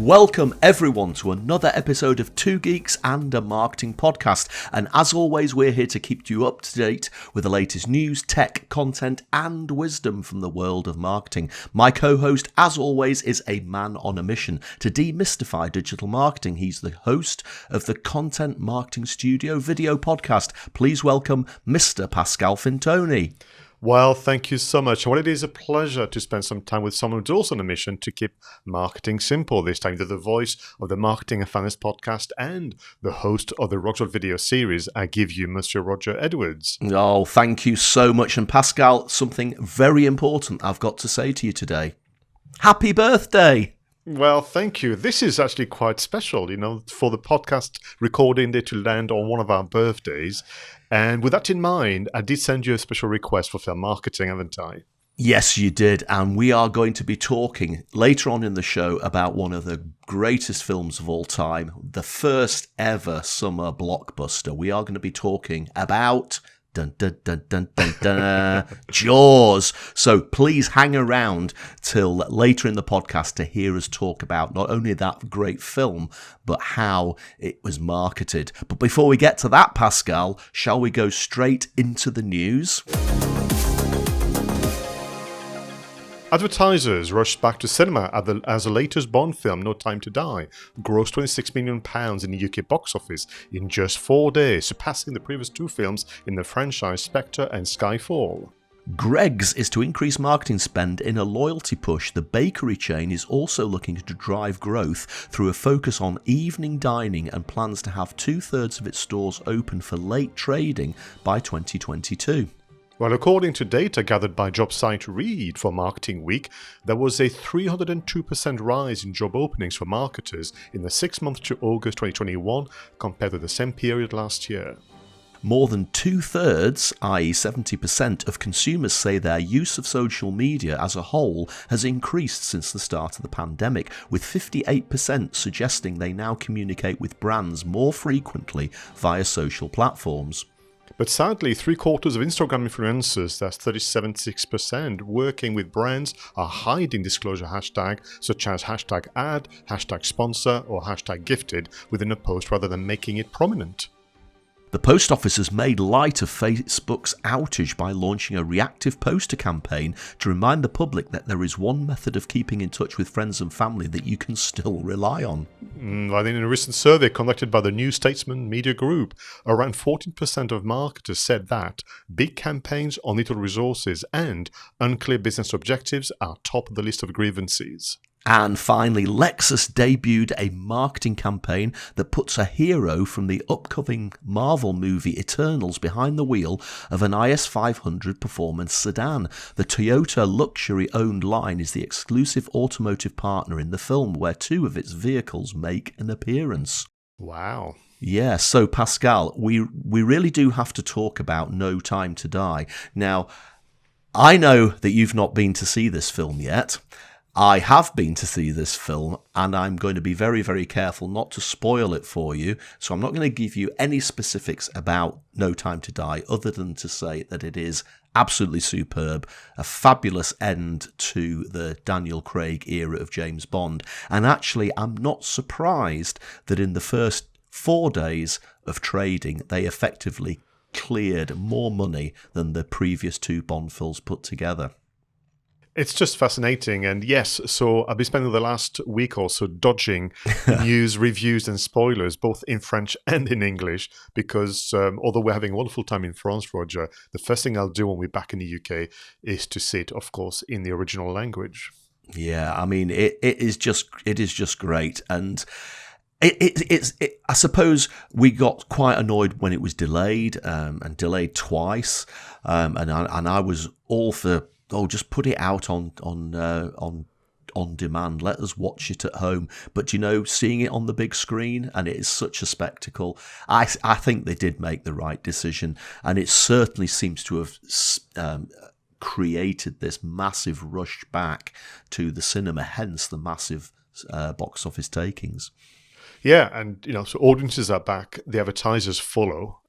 Welcome everyone to another episode of Two Geeks and a Marketing Podcast. And as always, we're here to keep you up to date with the latest news, tech, content, and wisdom from the world of marketing. My co-host, as always, is a man on a mission to demystify digital marketing. He's the host of the Content Marketing Studio video podcast. Please welcome Mr. Pascal Fintoni. Well, thank you so much. Well, it is a pleasure to spend some time with someone who's also on a mission to keep marketing simple. This time, they're the voice of the Marketing and Finance podcast and the host of the Roger video series. I give you Monsieur Roger Edwards. Oh, thank you so much. And Pascal, something very important I've got to say to you today. Happy birthday! Well, thank you. This is actually quite special, for the podcast recording day to land on one of our birthdays. And with that in mind, I did send you a special request for film marketing, haven't I? Yes, you did. And we are going to be talking later on in the show about one of the greatest films of all time, the first ever summer blockbuster. We are going to be talking about Jaws. So please hang around till later in the podcast to hear us talk about not only that great film, but how it was marketed. But before we get to that, Pascal, shall we go straight into the news? Advertisers rushed back to cinema as the latest Bond film, No Time to Die, grossed £26 million in the UK box office in just 4 days, surpassing the previous two films in the franchise Spectre and Skyfall. Greggs is to increase marketing spend in a loyalty push. The bakery chain is also looking to drive growth through a focus on evening dining and plans to have 2/3 of its stores open for late trading by 2022. Well, according to data gathered by job site Reed for Marketing Week, there was a 302% rise in job openings for marketers in the 6 months to August 2021 compared to the same period last year. More than 2/3, i.e. 70% of consumers say their use of social media as a whole has increased since the start of the pandemic, with 58% suggesting they now communicate with brands more frequently via social platforms. But sadly, 3/4 of Instagram influencers, that's 37.6%, working with brands are hiding disclosure hashtags such as #ad, #sponsor, or #gifted within a post rather than making it prominent. The post office has made light of Facebook's outage by launching a reactive poster campaign to remind the public that there is one method of keeping in touch with friends and family that you can still rely on. I think in a recent survey conducted by the New Statesman Media Group, around 14% of marketers said that big campaigns on little resources and unclear business objectives are top of the list of grievances. And finally, Lexus debuted a marketing campaign that puts a hero from the upcoming Marvel movie Eternals behind the wheel of an IS500 performance sedan. The Toyota luxury-owned line is the exclusive automotive partner in the film, where two of its vehicles make an appearance. Wow. Yeah, so Pascal, we really do have to talk about No Time to Die. Now, I know that you've not been to see this film yet. I have been to see this film, and I'm going to be very, very careful not to spoil it for you. So I'm not going to give you any specifics about No Time to Die other than to say that it is absolutely superb, a fabulous end to the Daniel Craig era of James Bond. And actually, I'm not surprised that in the first 4 days of trading, they effectively cleared more money than the previous two Bond films put together. It's just fascinating. And yes, so I've been spending the last week or so dodging news, reviews and spoilers, both in French and in English, because although we're having a wonderful time in France, Roger, the first thing I'll do when we're back in the UK is to see it, of course, in the original language. Yeah, I mean, it is just great. And I suppose we got quite annoyed when it was delayed and delayed twice. And I was all for, just put it out on demand. Let us watch it at home. But seeing it on the big screen, and it is such a spectacle. I think they did make the right decision, and it certainly seems to have created this massive rush back to the cinema. Hence the massive box office takings. Yeah, and so audiences are back, the advertisers follow,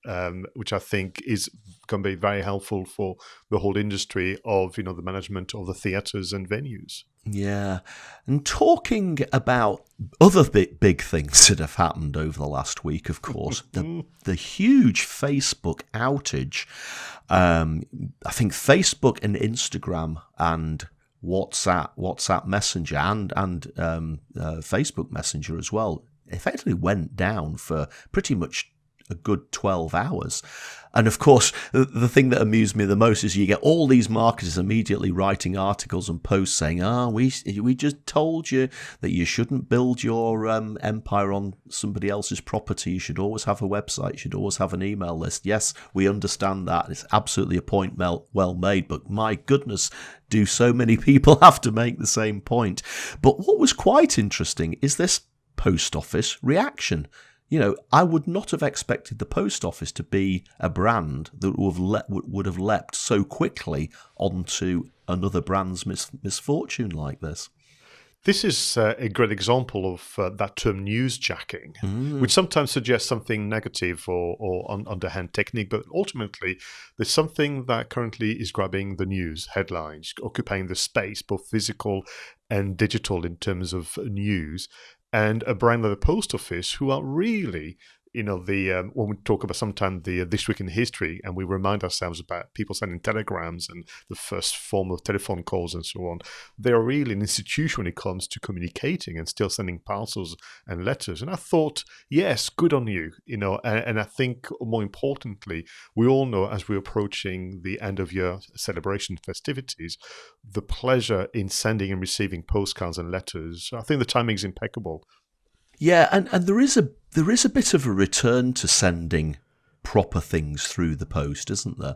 which I think is going to be very helpful for the whole industry of the management of the theatres and venues. Yeah, and talking about other big things that have happened over the last week, of course, the huge Facebook outage. I think Facebook and Instagram and WhatsApp Messenger and Facebook Messenger as well effectively went down for pretty much a good 12 hours. And of course, the thing that amused me the most is you get all these marketers immediately writing articles and posts saying, we just told you that you shouldn't build your empire on somebody else's property. You should always have a website. You should always have an email list. Yes, we understand that. It's absolutely a point well made. But my goodness, do so many people have to make the same point? But what was quite interesting is this post office reaction. I would not have expected the post office to be a brand that would have leapt so quickly onto another brand's misfortune like this. This is a great example of that term newsjacking, which sometimes suggests something negative or underhand technique, but ultimately there's something that currently is grabbing the news headlines, occupying the space, both physical and digital in terms of news. And a brand like the Post Office, who are really, when we talk about sometimes the This Week in History, and we remind ourselves about people sending telegrams and the first form of telephone calls and so on, they are really an institution when it comes to communicating and still sending parcels and letters. And I thought, yes, good on you, and I think more importantly, we all know as we're approaching the end of year celebration festivities, the pleasure in sending and receiving postcards and letters. I think the timing is impeccable. Yeah, and there is a bit of a return to sending proper things through the post, isn't there?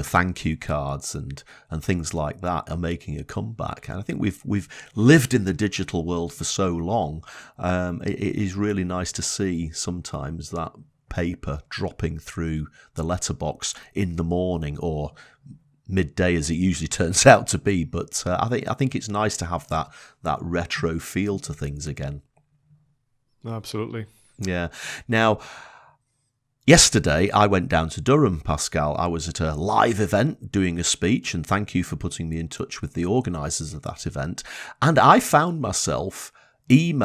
Thank you cards and things like that are making a comeback. And I think we've lived in the digital world for so long. It is really nice to see sometimes that paper dropping through the letterbox in the morning or midday, as it usually turns out to be. But I think it's nice to have that retro feel to things again. Absolutely. Yeah. Now, yesterday I went down to Durham, Pascal. I was at a live event doing a speech, and thank you for putting me in touch with the organisers of that event. And I found myself using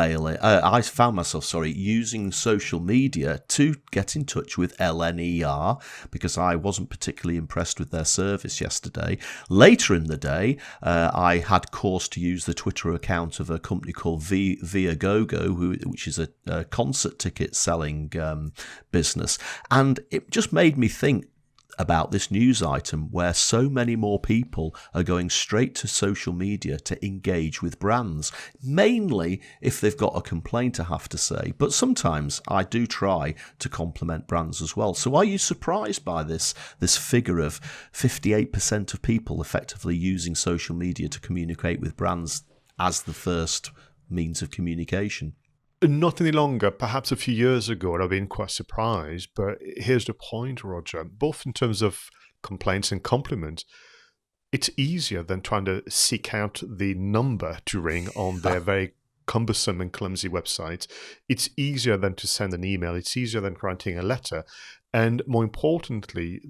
social media to get in touch with LNER because I wasn't particularly impressed with their service yesterday. Later in the day, I had cause to use the Twitter account of a company called 𝗑𝗶𝗶𝗄𝗃, which is a concert ticket selling business. And it just made me think about this news item where so many more people are going straight to social media to engage with brands, mainly if they've got a complaint, I have to say. But sometimes I do try to compliment brands as well. So are you surprised by this figure of 58% of people effectively using social media to communicate with brands as the first means of communication? Not any longer. Perhaps a few years ago, I'd have been quite surprised. But here's the point, Roger. Both in terms of complaints and compliments, it's easier than trying to seek out the number to ring on their very cumbersome and clumsy website. It's easier than to send an email. It's easier than writing a letter. And more importantly,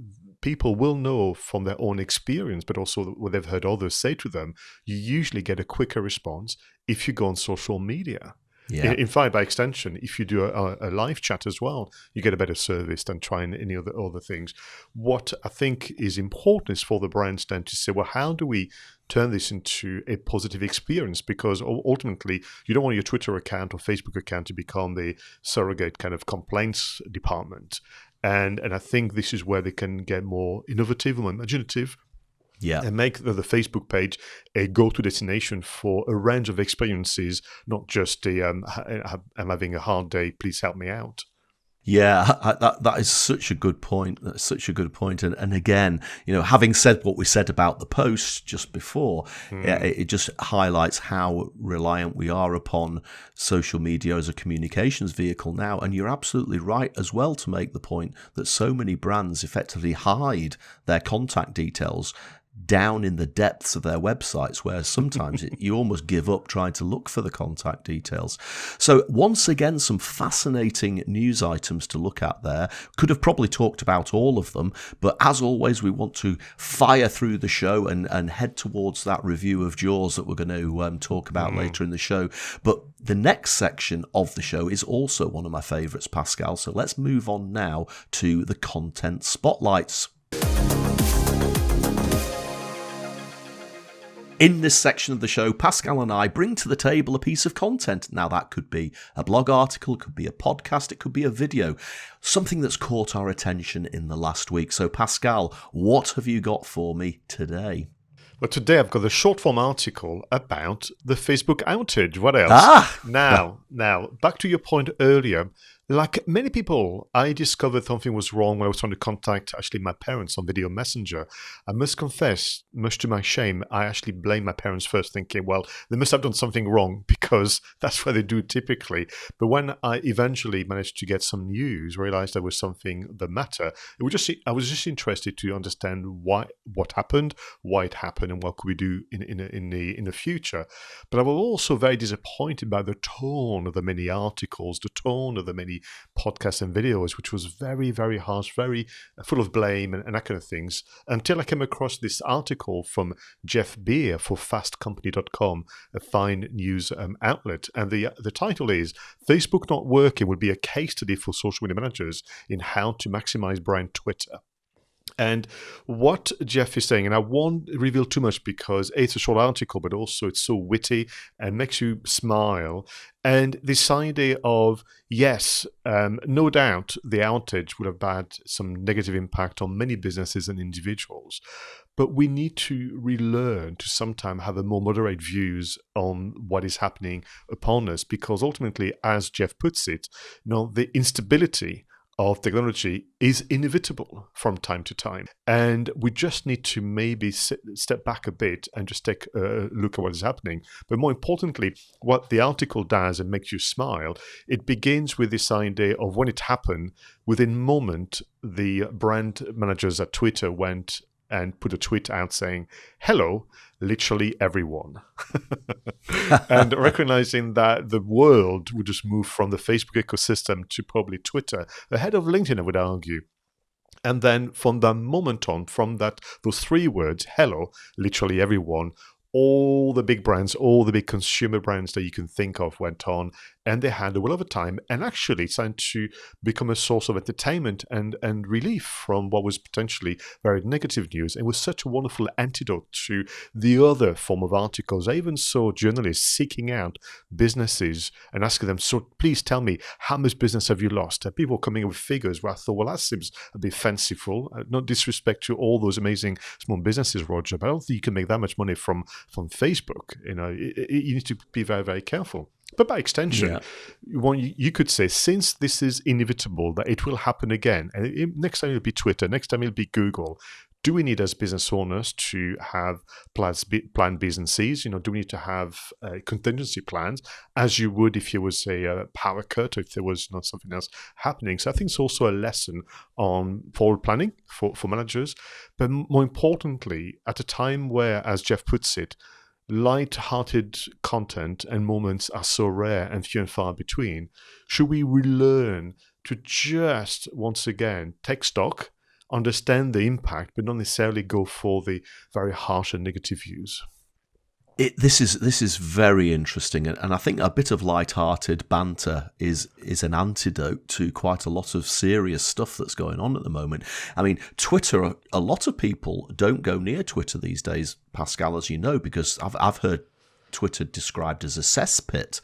people will know from their own experience, but also what they've heard others say to them, you usually get a quicker response if you go on social media. Yeah. In fact, by extension, if you do a live chat as well, you get a better service than trying any other things. What I think is important is for the brands then to say, well, how do we turn this into a positive experience? Because ultimately, you don't want your Twitter account or Facebook account to become the surrogate kind of complaints department. And I think this is where they can get more innovative, more imaginative, and make the Facebook page a go-to destination for a range of experiences, not just I'm having a hard day, please help me out. Yeah, that is such a good point. That's such a good point. And again, having said what we said about the post just before, it just highlights how reliant we are upon social media as a communications vehicle now. And you're absolutely right as well to make the point that so many brands effectively hide their contact details down in the depths of their websites, where sometimes you almost give up trying to look for the contact details. So once again, some fascinating news items to look at there. Could have probably talked about all of them, but as always, we want to fire through the show and head towards that review of Jaws that we're going to talk about later in the show. But the next section of the show is also one of my favourites, Pascal. So let's move on now to the content spotlights. In this section of the show, Pascal and I bring to the table a piece of content. Now, that could be a blog article, it could be a podcast, it could be a video, something that's caught our attention in the last week. So, Pascal, what have you got for me today? Well, today I've got a short-form article about the Facebook outage. What else? Now, back to your point earlier. Like many people, I discovered something was wrong when I was trying to contact actually my parents on video messenger. I must confess, much to my shame, I actually blamed my parents first, thinking, well, they must have done something wrong because that's what they do typically. But when I eventually managed to get some news, realized there was something the matter, I was just interested to understand what happened, why it happened, and what could we do in the future. But I was also very disappointed by the tone of the many articles, the tone of the many podcasts and videos, which was very, very harsh, very full of blame and that kind of things, until I came across this article from 𝗓𝗵𝗲 for fastcompany.com, a fine news outlet. And the title is, Facebook Not Working will be a case study for social media managers in how to maximize brand Twitter. And what Jeff is saying, and I won't reveal too much because it's a short article, but also it's so witty and makes you smile. And this idea of, yes, no doubt the outage would have had some negative impact on many businesses and individuals, but we need to relearn to sometimes have a more moderate views on what is happening upon us, because ultimately, as Jeff puts it, the instability of technology is inevitable from time to time. And we just need to maybe step back a bit and just take a look at what is happening. But more importantly, what the article does and makes you smile, it begins with this idea of when it happened, within a moment, the brand managers at Twitter went and put a tweet out saying, "Hello, literally everyone." And recognizing that the world would just move from the Facebook ecosystem to probably Twitter, ahead of LinkedIn, I would argue. And then from that moment on, from those three words, hello, literally everyone, all the big brands, all the big consumer brands that you can think of went on, and they had a will of a time, and actually started to become a source of entertainment and relief from what was potentially very negative news. It was such a wonderful antidote to the other form of articles. I even saw journalists seeking out businesses and asking them, so please tell me, how much business have you lost? People coming up with figures where I thought, well, that seems a bit fanciful. No disrespect to all those amazing small businesses, Roger, but I don't think you can make that much money from Facebook. You need to be very, very careful. But by extension, you could say, since this is inevitable, that it will happen again, and next time it'll be Twitter, next time it'll be Google, do we need as business owners to have planned B's and C's? Do we need to have contingency plans, as you would if there was a power cut, or if there was not something else happening? So I think it's also a lesson on forward planning for managers. But more importantly, at a time where, as Jeff puts it, light-hearted content and moments are so rare and few and far between, should we relearn to just, once again, take stock, understand the impact, but not necessarily go for the very harsh and negative views? This is very interesting, and I think a bit of light-hearted banter is an antidote to quite a lot of serious stuff that's going on at the moment. I mean, Twitter, a lot of people don't go near Twitter these days, Pascal, as you know, because I've heard Twitter described as a cesspit,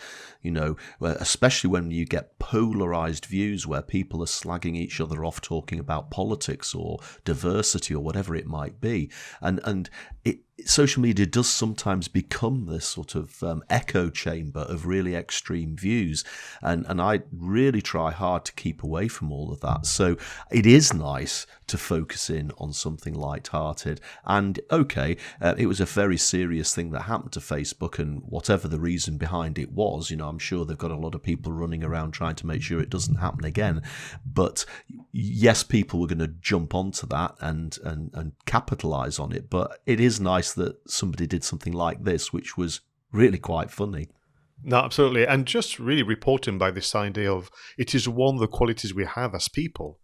especially when you get polarized views where people are slagging each other off, talking about politics or diversity or whatever it might be. And social media does sometimes become this sort of echo chamber of really extreme views, and I really try hard to keep away from all of that. So it is nice to focus in on something light-hearted. And okay, it was a very serious thing that happened to Facebook, and whatever the reason behind it was, I'm sure they've got a lot of people running around trying to make sure it doesn't happen again. But yes, people were going to jump onto that and capitalize on it. But it is nice that somebody did something like this, which was really quite funny. No, absolutely. And just really reporting by this idea of it is one of the qualities we have as people.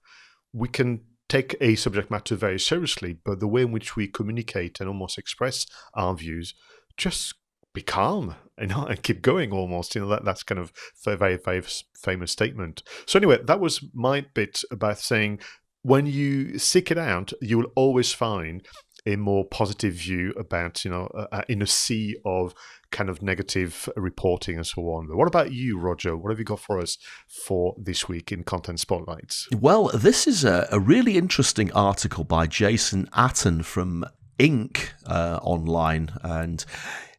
We can take a subject matter very seriously, but the way in which we communicate and almost express our views, just be calm and keep going almost. That's kind of a very, very famous statement. So anyway, that was my bit about saying when you seek it out, you will always find a more positive view about, in a sea of kind of negative reporting and so on. But what about you, Roger? What have you got for us for this week in Content Spotlights? Well, this is a really interesting article by 𝗖𝗵𝗲 from Inc. Online, and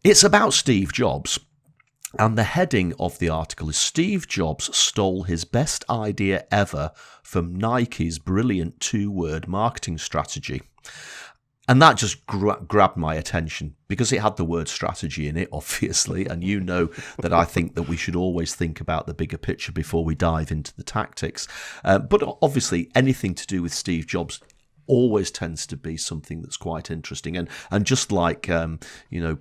it's about Steve Jobs. And the heading of the article is Steve Jobs stole his best idea ever from Nike's brilliant two-word marketing strategy. And that just grabbed my attention because it had the word strategy in it, obviously. And you know that I think that we should always think about the bigger picture before we dive into the tactics. But obviously, anything to do with Steve Jobs always tends to be something that's quite interesting. And just like,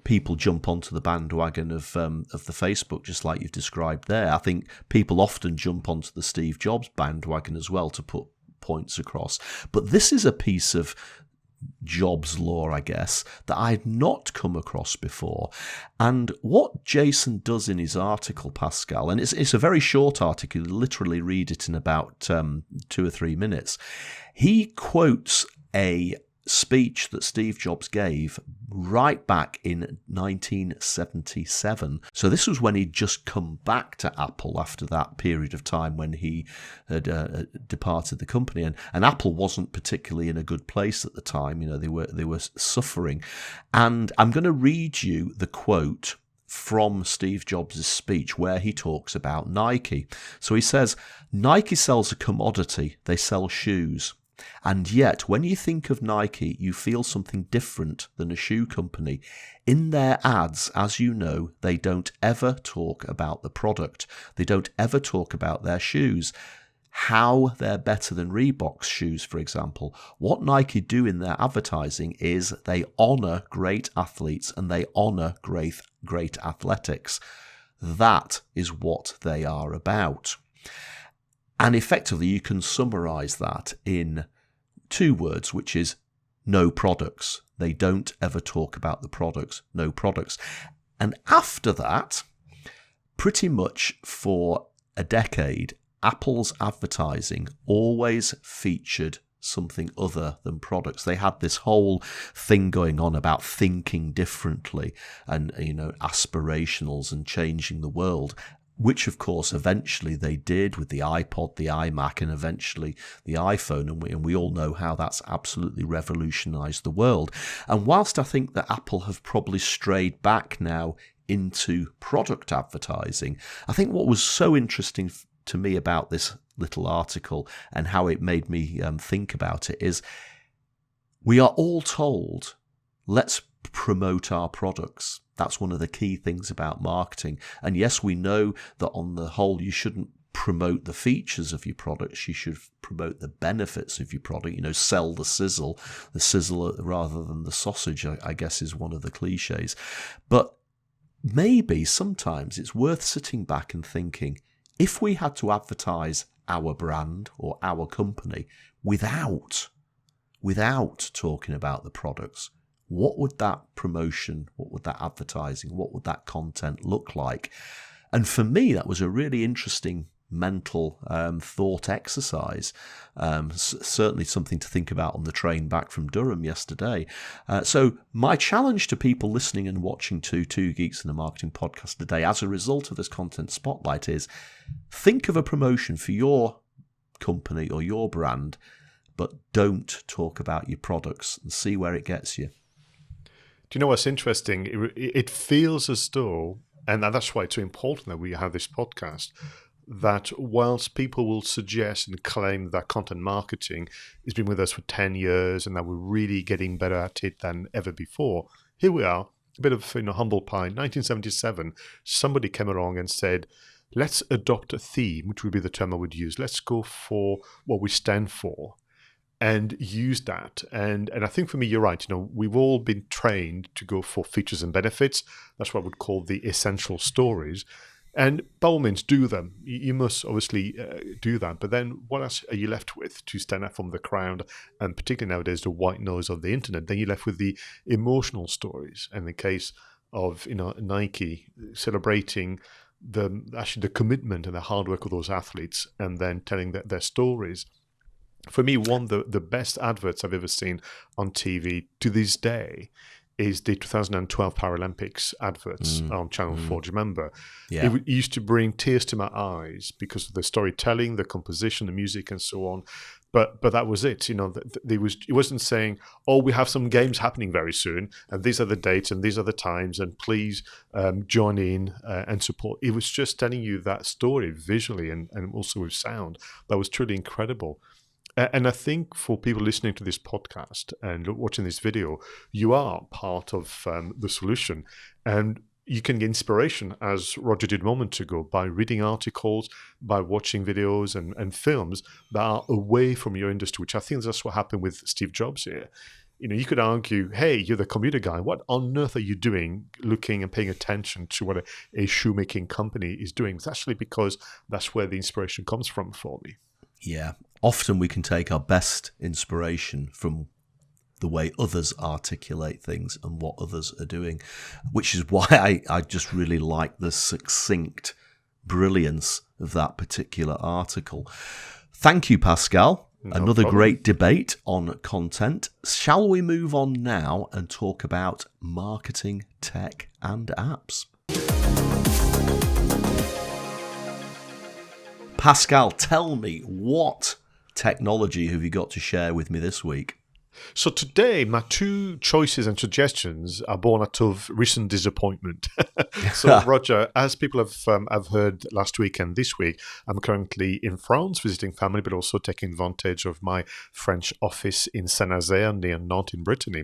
people jump onto the bandwagon of the Facebook, just like you've described there, I think people often jump onto the Steve Jobs bandwagon as well to put points across. But this is a piece of Jobs lore, I guess, that I had not come across before. And what Jason does in his article, Pascal, and it's a very short article, you literally read it in about 2 or 3 minutes, he quotes a speech that Steve Jobs gave right back in 1977. So this was when he'd just come back to Apple after that period of time when he had departed the company, and Apple wasn't particularly in a good place at the time. They were suffering. And I'm going to read you the quote from Steve Jobs' speech where he talks about Nike. So he says, "Nike sells a commodity, they sell shoes. And yet, when you think of Nike, you feel something different than a shoe company. In their ads, as you know, they don't ever talk about the product. They don't ever talk about their shoes. How they're better than Reebok's shoes, for example. What Nike do in their advertising is they honor great athletes and they honor great athletics. That is what they are about." And effectively, you can summarize that in 2 words, which is no products. They don't ever talk about the products, no products. And after that, pretty much for a decade, Apple's advertising always featured something other than products. They had this whole thing going on about thinking differently and, aspirationals and changing the world, which, of course, eventually they did with the iPod, the iMac, and eventually the iPhone. And we all know how that's absolutely revolutionized the world. And whilst I think that Apple have probably strayed back now into product advertising, I think what was so interesting to me about this little article and how it made me think about it is we are all told, let's promote our products. That's one of the key things about marketing. And yes, we know that on the whole, you shouldn't promote the features of your products. You should promote the benefits of your product. Sell the sizzle rather than the sausage, I guess, is one of the cliches. But maybe sometimes it's worth sitting back and thinking, if we had to advertise our brand or our company without talking about the products, what would that promotion, what would that advertising, what would that content look like? And for me, that was a really interesting mental thought exercise. Certainly something to think about on the train back from Durham yesterday. So my challenge to people listening and watching to Two Geeks and a Marketing Podcast today, as a result of this content spotlight, is think of a promotion for your company or your brand, but don't talk about your products and see where it gets you. Do you know what's interesting? It feels as though, and that's why it's so important that we have this podcast, that whilst people will suggest and claim that content marketing has been with us for 10 years and that we're really getting better at it than ever before, here we are, a bit of humble pie. 1977, somebody came along and said, let's adopt a theme, which would be the term I would use. Let's go for what we stand for and use that. And I think for me, you're right. We've all been trained to go for features and benefits. That's what I would call the essential stories. And by all means, do them. You must obviously do that. But then what else are you left with to stand out from the crowd? And particularly nowadays, the white noise of the internet. Then you're left with the emotional stories. And in the case of Nike celebrating the commitment and the hard work of those athletes, and then telling their stories. For me, one of the best adverts I've ever seen on TV to this day is the 2012 Paralympics adverts on Channel 4. Do you remember? Yeah. It used to bring tears to my eyes because of the storytelling, the composition, the music, and so on. But that was it. It wasn't saying, "Oh, we have some games happening very soon, and these are the dates and these are the times, and please join in and support." It was just telling you that story visually and also with sound. That was truly incredible. And I think for people listening to this podcast and watching this video, you are part of the solution. And you can get inspiration, as Roger did a moment ago, by reading articles, by watching videos and films that are away from your industry, which I think that's what happened with Steve Jobs here. You could argue, hey, you're the computer guy. What on earth are you doing looking and paying attention to what a shoemaking company is doing? It's actually because that's where the inspiration comes from for me. Yeah. Often we can take our best inspiration from the way others articulate things and what others are doing, which is why I just really like the succinct brilliance of that particular article. Thank you, Pascal. Another great debate on content. Shall we move on now and talk about marketing, tech, and apps? Pascal, tell me, what technology have you got to share with me this week? So today, my two choices and suggestions are born out of recent disappointment. So, Roger, as people have heard last week and this week, I'm currently in France visiting family, but also taking advantage of my French office in Saint-Nazaire near Nantes in Brittany.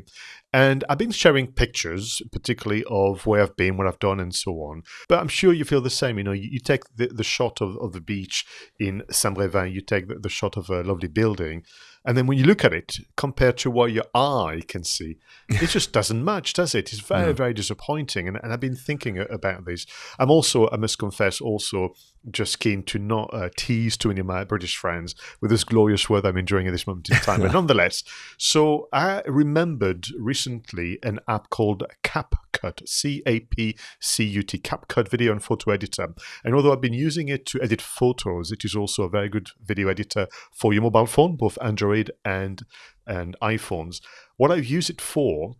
And I've been sharing pictures, particularly of where I've been, what I've done, and so on. But I'm sure you feel the same. You take the shot of the beach in 𝗪𝗵𝗵, you take the shot of a lovely building, and then when you look at it, compared to what your eye can see, it just doesn't match, does it? It's very, very disappointing. And I've been thinking about this. I'm also, I must confess, also just keen to not tease too many of my British friends with this glorious word I'm enjoying at this moment in time. But nonetheless, so I remembered recently an app called CapCut, C-A-P-C-U-T, CapCut Video and Photo Editor. And although I've been using it to edit photos, it is also a very good video editor for your mobile phone, both Android and iPhones. What I've used it for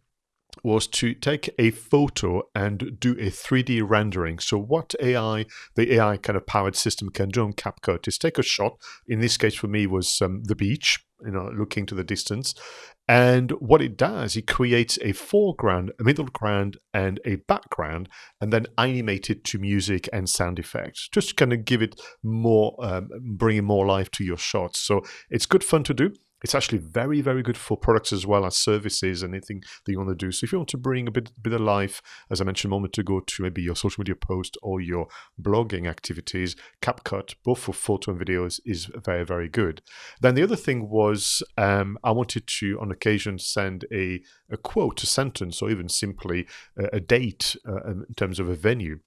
was to take a photo and do a 3D rendering. So what the AI kind of powered system can do on CapCut is take a shot. In this case for me was the beach, looking to the distance. And what it does, it creates a foreground, a middle ground, and a background, and then animate it to music and sound effects. Just kind of give it more, bringing more life to your shots. So it's good fun to do. It's actually very, very good for products as well as services and anything that you want to do. So if you want to bring a bit of life, as I mentioned a moment ago, to maybe your social media post or your blogging activities, CapCut, both for photo and videos, is very, very good. Then the other thing was I wanted to, on occasion, send a quote, a sentence, or even simply a date in terms of a venue.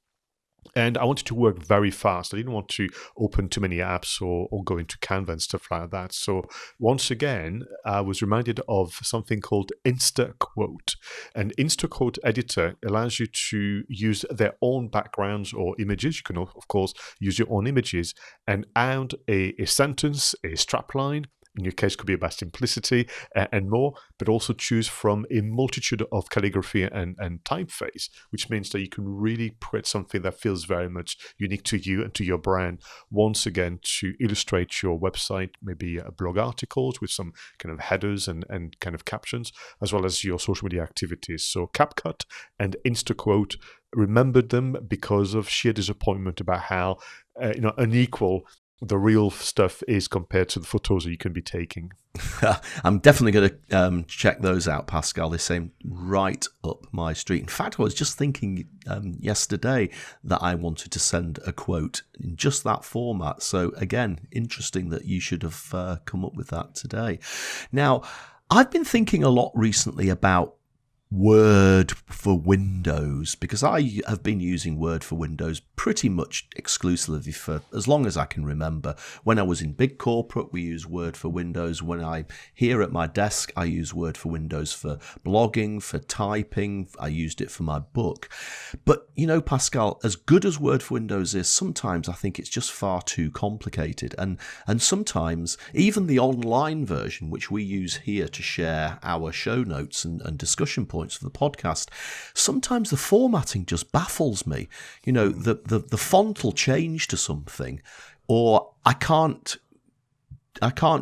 And I wanted to work very fast. I didn't want to open too many apps or go into Canva and stuff like that. So once again, I was reminded of something called InstaQuote. And InstaQuote Editor allows you to use their own backgrounds or images. You can, of course, use your own images and add a sentence, a strapline, in your case, could be about simplicity and more, but also choose from a multitude of calligraphy and typeface, which means that you can really create something that feels very much unique to you and to your brand. Once again, to illustrate your website, maybe blog articles with some kind of headers and kind of captions, as well as your social media activities. So CapCut and InstaQuote, remembered them because of sheer disappointment about how unequal the real stuff is compared to the photos that you can be taking. I'm definitely going to check those out, Pascal. They seem right up my street. In fact, I was just thinking yesterday that I wanted to send a quote in just that format. So again, interesting that you should have come up with that today. Now, I've been thinking a lot recently about Word for Windows, because I have been using Word for Windows pretty much exclusively for as long as I can remember. When I was in big corporate, we use Word for Windows. When I'm here at my desk, I use Word for Windows for blogging, for typing. I used it for my book. But, Pascal, as good as Word for Windows is, sometimes I think it's just far too complicated. And sometimes even the online version, which we use here to share our show notes and discussion points for the podcast, sometimes the formatting just baffles me. The font will change to something, or I can't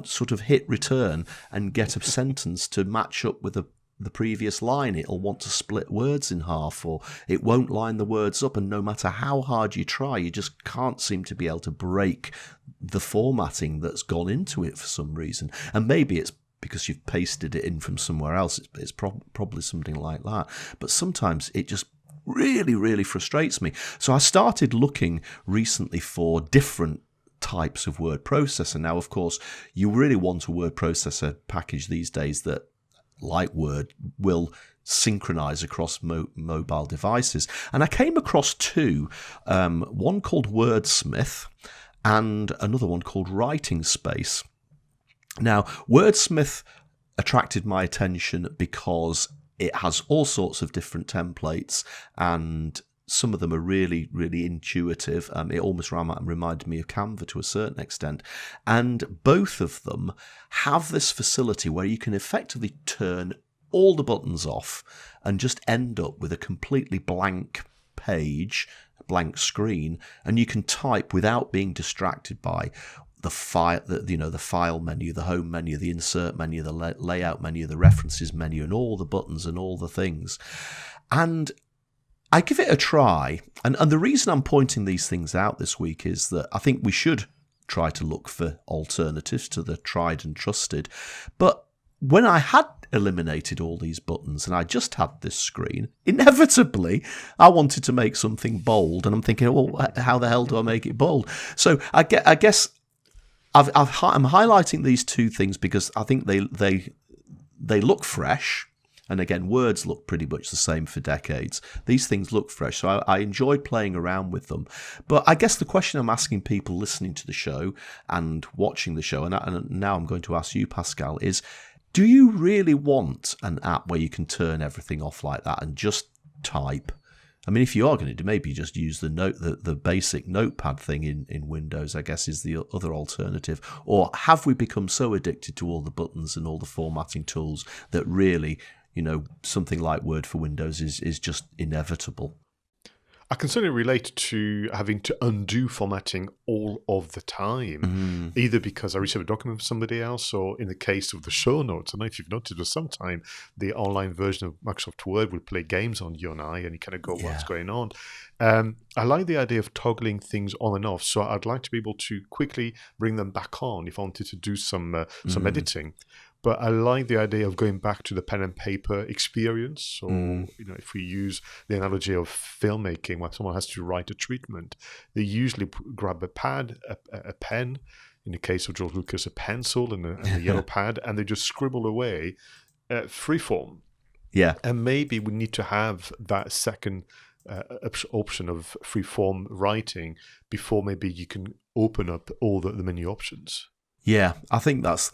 sort of hit return and get a sentence to match up with the previous line. It'll want to split words in half, or it won't line the words up, and no matter how hard you try, you just can't seem to be able to break the formatting that's gone into it for some reason. And maybe it's because you've pasted it in from somewhere else. It's probably something like that. But sometimes it just really, really frustrates me. So I started looking recently for different types of word processor. Now, of course, you really want a word processor package these days that, like Word, will synchronize across mobile devices. And I came across two, one called 𝗪𝗏 and another one called Writing Space. Now, 𝗪𝗏 attracted my attention because it has all sorts of different templates, and some of them are really, really intuitive. It almost reminded me of Canva to a certain extent. And both of them have this facility where you can effectively turn all the buttons off and just end up with a completely blank page, blank screen, and you can type without being distracted by the file, the file menu, the home menu, the insert menu, the layout menu, the references menu, and all the buttons and all the things. And I give it a try. And the reason I'm pointing these things out this week is that I think we should try to look for alternatives to the tried and trusted. But when I had eliminated all these buttons and I just had this screen, inevitably I wanted to make something bold, and I'm thinking, well, how the hell do I make it bold? So I guess I'm highlighting these two things because I think they look fresh. And again, words look pretty much the same for decades. These things look fresh, so I enjoyed playing around with them. But I guess the question I'm asking people listening to the show and watching the show, and now I'm going to ask you, Pascal, is do you really want an app where you can turn everything off like that and just type? I mean, if you are going to do, maybe just use the basic notepad thing in Windows, I guess, is the other alternative. Or have we become so addicted to all the buttons and all the formatting tools that really, something like Word for Windows is just inevitable? I can certainly relate to having to undo formatting all of the time, either because I receive a document from somebody else, or in the case of the show notes. I don't know if you've noticed, but sometimes the online version of Microsoft Word will play games on you and I, and you kind of go, what's going on? I like the idea of toggling things on and off, so I'd like to be able to quickly bring them back on if I wanted to do some editing. But I like the idea of going back to the pen and paper experience. So, if we use the analogy of filmmaking, where someone has to write a treatment, they usually grab a pad, a pen, in the case of George Lucas, a pencil and a yellow pad, and they just scribble away freeform. Yeah. And maybe we need to have that second option of freeform writing before maybe you can open up all the menu options. Yeah, I think that's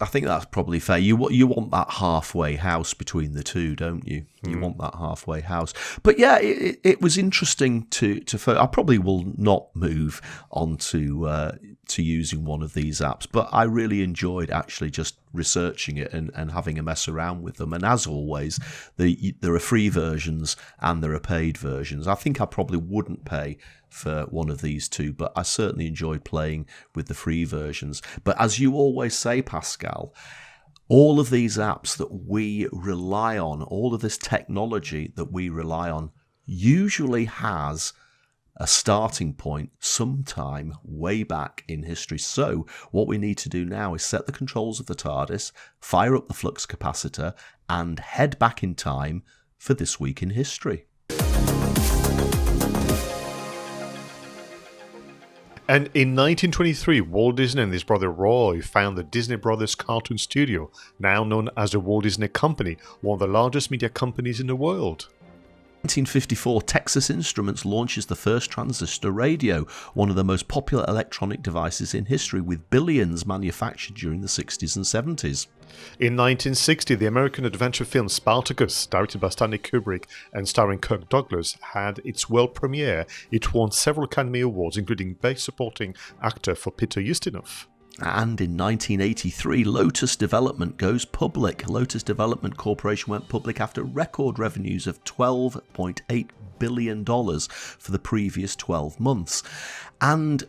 probably fair. You want that halfway house between the two, don't you? You want that halfway house. But yeah, it was interesting to I probably will not move on to using one of these apps, but I really enjoyed actually just researching it and having a mess around with them. And as always, there are free versions and there are paid versions. I think I probably wouldn't pay for one of these two, but I certainly enjoyed playing with the free versions. But as you always say, Pascal, all of these apps that we rely on, all of this technology that we rely on, usually has a starting point sometime way back in history. So what we need to do now is set the controls of the TARDIS, fire up the flux capacitor, and head back in time for this week in history. And in 1923, Walt Disney and his brother Roy found the Disney Brothers Cartoon Studio, now known as the Walt Disney Company, one of the largest media companies in the world. 1954, Texas Instruments launches the first transistor radio, one of the most popular electronic devices in history, with billions manufactured during the 60s and 70s. In 1960, the American adventure film Spartacus, directed by Stanley Kubrick and starring Kirk Douglas, had its world premiere. It won several Academy Awards, including Best Supporting Actor for Peter Ustinov. And in 1983, Lotus Development goes public. Lotus Development Corporation went public after record revenues of $12.8 billion for the previous 12 months. And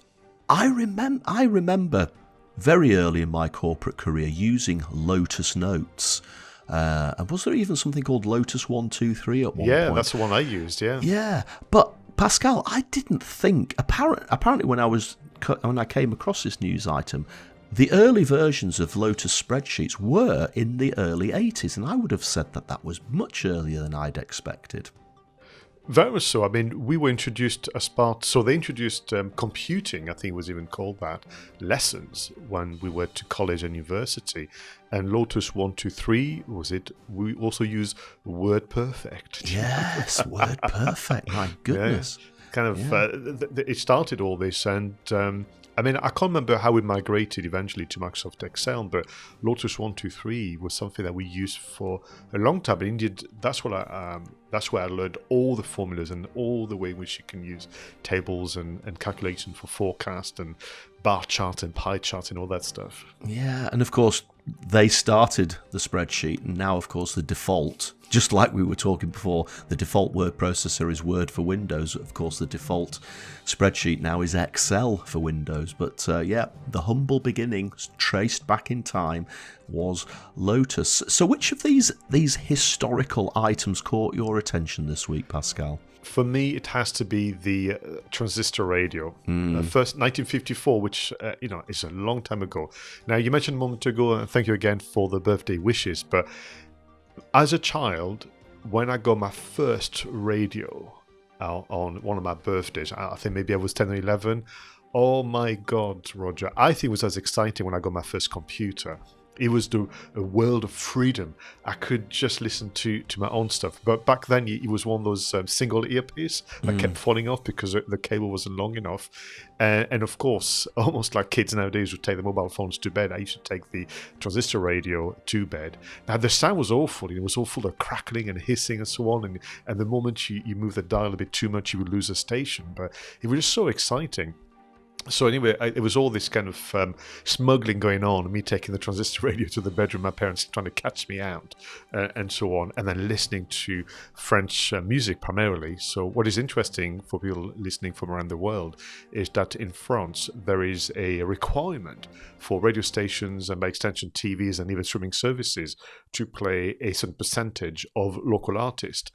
I remember very early in my corporate career using Lotus Notes. And was there even something called Lotus 123 at one point? Yeah, that's the one I used, yeah. Yeah, but Pascal, I didn't think, apparently when I came across this news item, the early versions of Lotus spreadsheets were in the early 80s, and I would have said that was much earlier than I'd expected. Very much so. I mean, we were introduced as part, so they introduced computing, I think it was even called that, lessons when we went to college and university. And Lotus 123, was it? We also used WordPerfect. Yes, WordPerfect, my goodness. Yeah. It started all this, and I mean, I can't remember how we migrated eventually to Microsoft Excel, but Lotus 123 was something that we used for a long time. And indeed, that's where I learned all the formulas and all the way in which you can use tables and calculation for forecast and bar charts and pie charts and all that stuff. Yeah, and of course, they started the spreadsheet, and now, of course, the default, just like we were talking before, the default word processor is Word for Windows. Of course, the default spreadsheet now is Excel for Windows. But yeah, the humble beginnings, traced back in time, was Lotus. So which of these historical items caught your attention this week, Pascal? For me, it has to be the transistor radio. First, 1954, which, is a long time ago. Now, you mentioned a moment ago, and thank you again for the birthday wishes, but as a child, when I got my first radio on one of my birthdays, I think maybe I was 10 or 11, oh my God, Roger, I think it was as exciting when I got my first computer. It was a world of freedom. I could just listen to my own stuff. But back then, it was one of those single earpiece that kept falling off because the cable wasn't long enough. And of course, almost like kids nowadays would take the mobile phones to bed, I used to take the transistor radio to bed. Now, the sound was awful. It was all full of crackling and hissing and so on. And the moment you move the dial a bit too much, you would lose a station. But it was just so exciting. So anyway, it was all this kind of smuggling going on, me taking the transistor radio to the bedroom, my parents trying to catch me out, and so on, and then listening to French music primarily. So what is interesting for people listening from around the world is that in France, there is a requirement for radio stations and by extension TVs and even streaming services to play a certain percentage of local artists.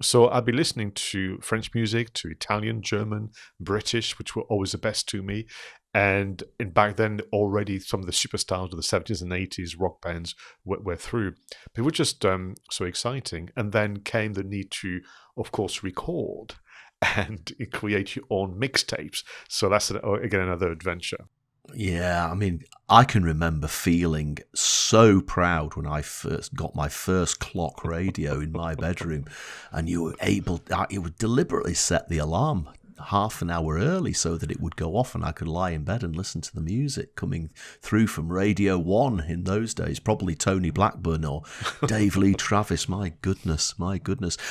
So I'll be listening to French music, to Italian, German, British, which were always the best to me. And back then, already some of the superstars of the 70s and 80s rock bands were through. But it was just so exciting. And then came the need to, of course, record and create your own mixtapes. So that's, again, another adventure. Yeah, I mean, I can remember feeling so proud when I first got my first clock radio in my bedroom, and you would deliberately set the alarm half an hour early so that it would go off and I could lie in bed and listen to the music coming through from Radio 1 in those days, probably Tony Blackburn or Dave Lee Travis. My goodness.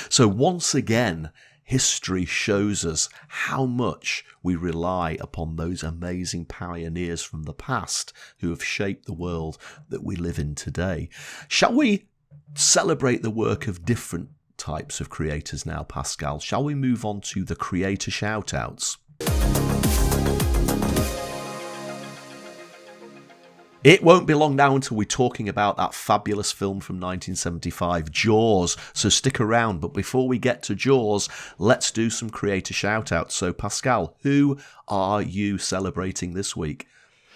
So once again, history shows us how much we rely upon those amazing pioneers from the past who have shaped the world that we live in today. Shall we celebrate the work of different types of creators now, Pascal? Shall we move on to the creator shout-outs? It won't be long now until we're talking about that fabulous film from 1975, Jaws, so stick around. But before we get to Jaws, let's do some creator shout-outs. So Pascal, who are you celebrating this week?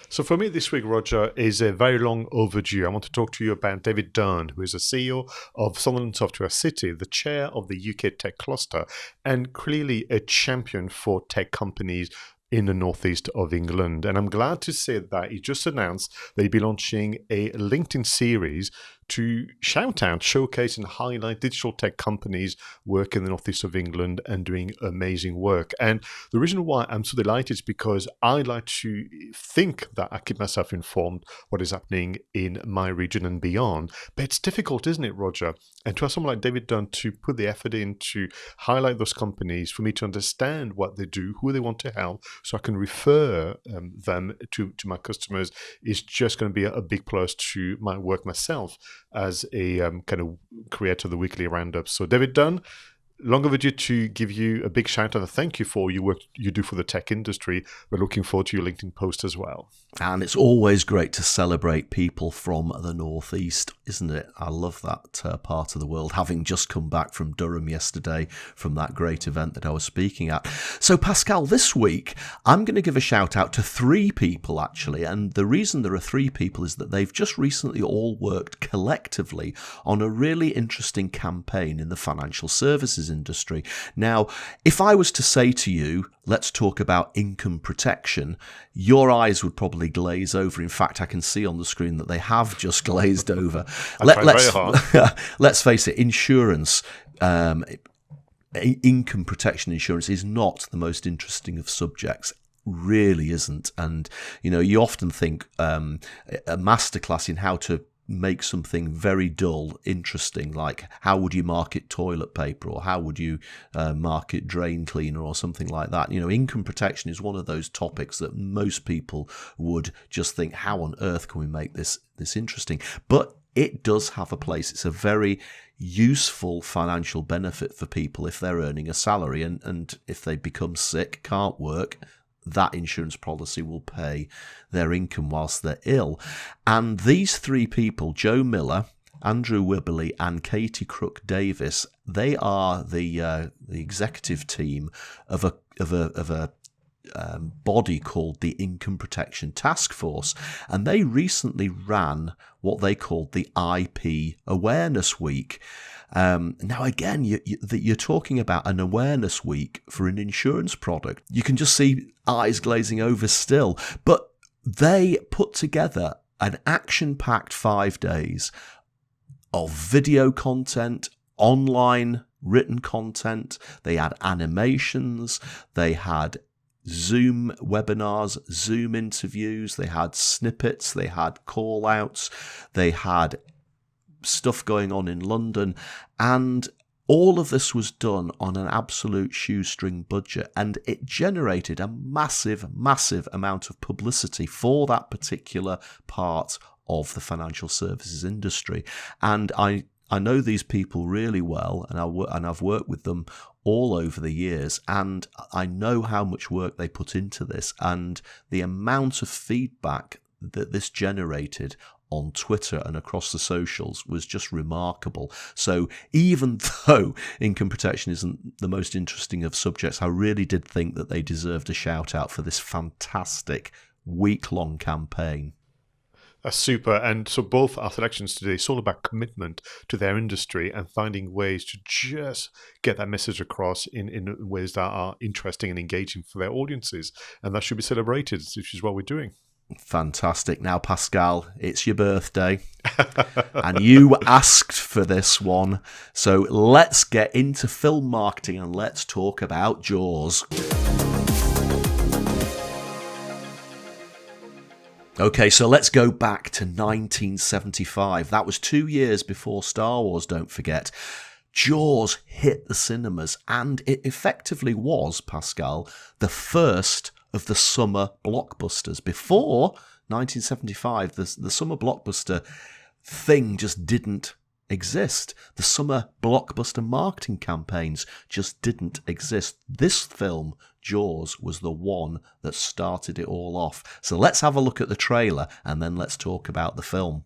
So for me this week, Roger, is a very long overdue. I want to talk to you about David Dunn, who is the CEO of Sutherland Software City, the chair of the UK tech cluster, and clearly a champion for tech companies in the northeast of England. And I'm glad to say that he just announced that he'll be launching a LinkedIn series to shout out, showcase and highlight digital tech companies working in the northeast of England and doing amazing work. And the reason why I'm so delighted is because I like to think that I keep myself informed what is happening in my region and beyond. But it's difficult, isn't it, Roger? And to have someone like David Dunn to put the effort in to highlight those companies, for me to understand what they do, who they want to help, so I can refer them to my customers, is just going to be a big plus to my work myself as a kind of creator of the weekly roundup. So David Dunn, long overdue to give you a big shout out and thank you for your work you do for the tech industry. We're looking forward to your LinkedIn post as well. And it's always great to celebrate people from the northeast, isn't it? I love that part of the world, having just come back from Durham yesterday from that great event that I was speaking at. So Pascal, this week I'm going to give a shout out to 3 people actually, and the reason there are 3 people is that they've just recently all worked collectively on a really interesting campaign in the financial services industry. Now, if I was to say to you, let's talk about income protection, your eyes would probably glaze over. In fact, I can see on the screen that they have just glazed over. Let's face it, insurance, income protection insurance is not the most interesting of subjects. Really isn't. And, you know, you often think a masterclass in how to make something very dull interesting, like how would you market toilet paper, or how would you market drain cleaner, or something like that. You know, income protection is one of those topics that most people would just think, how on earth can we make this interesting? But it does have a place. It's a very useful financial benefit for people if they're earning a salary, and if they become sick, can't work, that insurance policy will pay their income whilst they're ill. And these 3 people, Joe Miller, Andrew Wibberley and Katie Crook Davis, they are the executive team of a body called the Income Protection Task Force, and they recently ran what they called the IP Awareness Week. Now, again, you're talking about an awareness week for an insurance product. You can just see eyes glazing over still. But they put together an action-packed 5 days of video content, online written content. They had animations. They had Zoom webinars, Zoom interviews. They had snippets. They had call-outs. They had stuff going on in London, and all of this was done on an absolute shoestring budget, and it generated a massive amount of publicity for that particular part of the financial services industry. And I know these people really well, and I've worked with them all over the years, and I know how much work they put into this, and the amount of feedback that this generated on Twitter and across the socials was just remarkable. So even though income protection isn't the most interesting of subjects, I really did think that they deserved a shout out for this fantastic week-long campaign. That's super. And so both our selections today, it's all about commitment to their industry and finding ways to just get that message across in ways that are interesting and engaging for their audiences. And that should be celebrated, which is what we're doing. Fantastic. Now, Pascal, it's your birthday and you asked for this one. So let's get into film marketing and let's talk about Jaws. Okay, so let's go back to 1975. That was 2 years before Star Wars, don't forget. Jaws hit the cinemas, and it effectively was, Pascal, the first of the summer blockbusters. Before 1975, the summer blockbuster thing just didn't exist. The summer blockbuster marketing campaigns just didn't exist. This film, Jaws, was the one that started it all off. So let's have a look at the trailer and then let's talk about the film.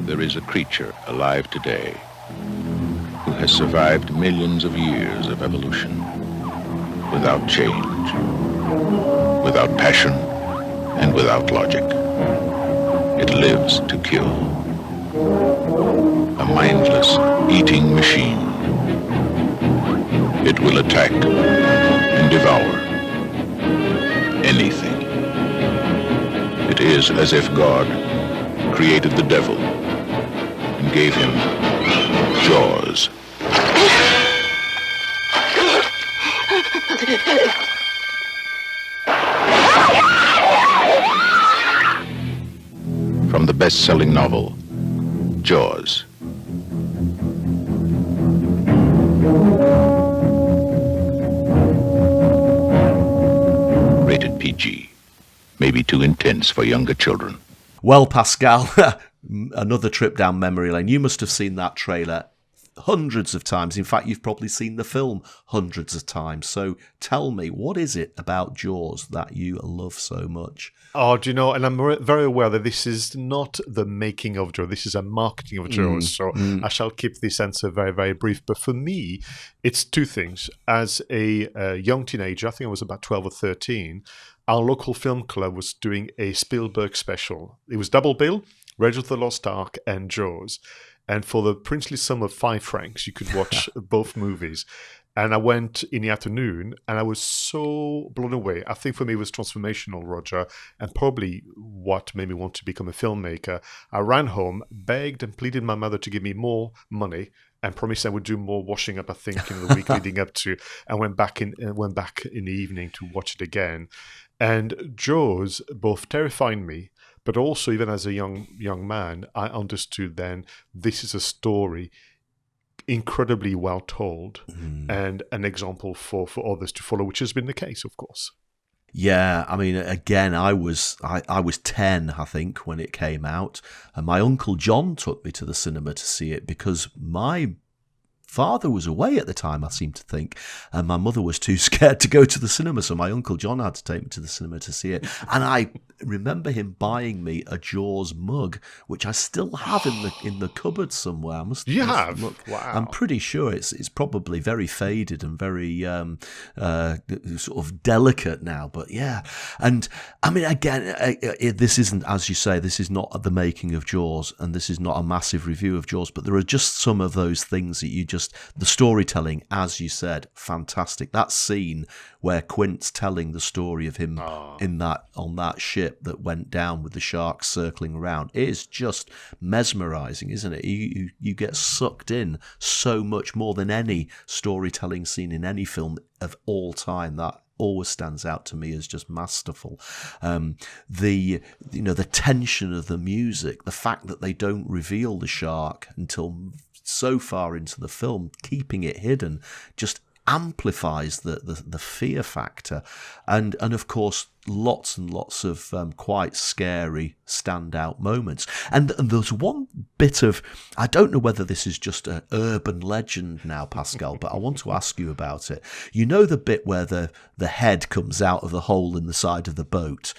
There is a creature alive today who has survived millions of years of evolution without change, without passion, and without logic. It lives to kill. A mindless eating machine. It will attack and devour anything. It is as if God created the devil and gave him jaws. From the best-selling novel, Jaws. Rated PG. Maybe too intense for younger children. Well, Pascal, another trip down memory lane. You must have seen that trailer hundreds of times. In fact, you've probably seen the film hundreds of times. So tell me, what is it about Jaws that you love so much? Oh, do you know, and I'm very aware that this is not the making of Jaws, this is a marketing of Jaws, so I shall keep this answer very, very brief. But for me, it's two things. As a young teenager, I think I was about 12 or 13, our local film club was doing a Spielberg special. It was double bill, Raiders of the Lost Ark and Jaws. And for the princely sum of 5 francs, you could watch both movies. And I went in the afternoon, and I was so blown away. I think for me it was transformational, Roger, and probably what made me want to become a filmmaker. I ran home, begged and pleaded my mother to give me more money, and promised I would do more washing up, I think, in the week leading up to, and went back in the evening to watch it again. And Jaws both terrified me, but also even as a young man, I understood then this is a story incredibly well told and an example for others to follow, which has been the case, of course. Yeah, I mean, again, I was 10, I think, when it came out, and my Uncle John took me to the cinema to see it because my father was away at the time, I seem to think, and my mother was too scared to go to the cinema, so my Uncle John had to take me to the cinema to see it. And I remember him buying me a Jaws mug, which I still have in the cupboard somewhere. I must look. Wow. I'm pretty sure it's probably very faded and very sort of delicate now, but yeah. And I mean, again, this isn't, as you say, this is not the making of Jaws, and this is not a massive review of Jaws, but there are just some of those things that you just, the storytelling, as you said, fantastic. That scene where Quint's telling the story of him on that ship that went down with the sharks circling around is just mesmerizing, isn't it? You get sucked in so much more than any storytelling scene in any film of all time. That always stands out to me as just masterful. The tension of the music, the fact that they don't reveal the shark until so far into the film, keeping it hidden, just amplifies the fear factor, and of course lots and lots of quite scary standout moments. And there's one bit of, I don't know whether this is just an urban legend now, Pascal, but I want to ask you about it. You know the bit where the head comes out of the hole in the side of the boat?